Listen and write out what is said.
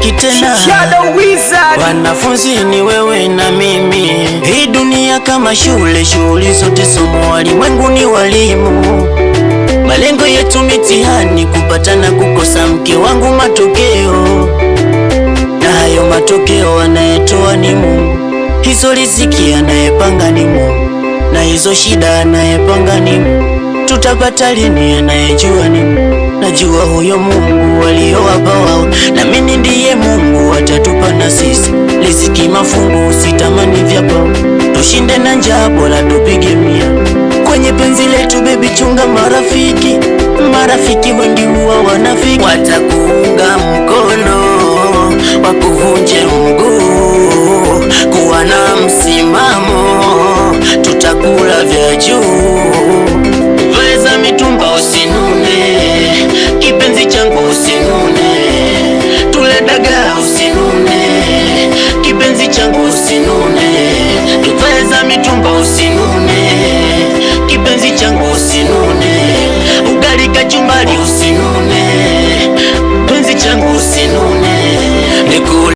hatutaki tena. Wanafunzi ni wewe na mimi. Hii dunia kama shule, shughuli zote somo, walimwengu ni walimu. Malengo yetu mitihani, kupata na kukosa. Mke wangu matokeo, na hayo matokeo anayetoa ni Mungu. Hizo riziki anayepanga ni Mungu, na hizo shida anayepanga ni Mungu. Tutapata lini anayejua ni Mungu. Najua huyo Mungu aliyowapa wao, na mimi ndiye Mungu atatupa na sisi. Riziki mafungu, usitamani vya kwao. Tushinde na njaa, bora tupige mia. Kwenye penzi letu baby, chunga marafiki. Marafiki wengi huwa wanafiki, watakuunga mkono wakuvunje mguu. Kuwa na msimamo, tutakula vya juu.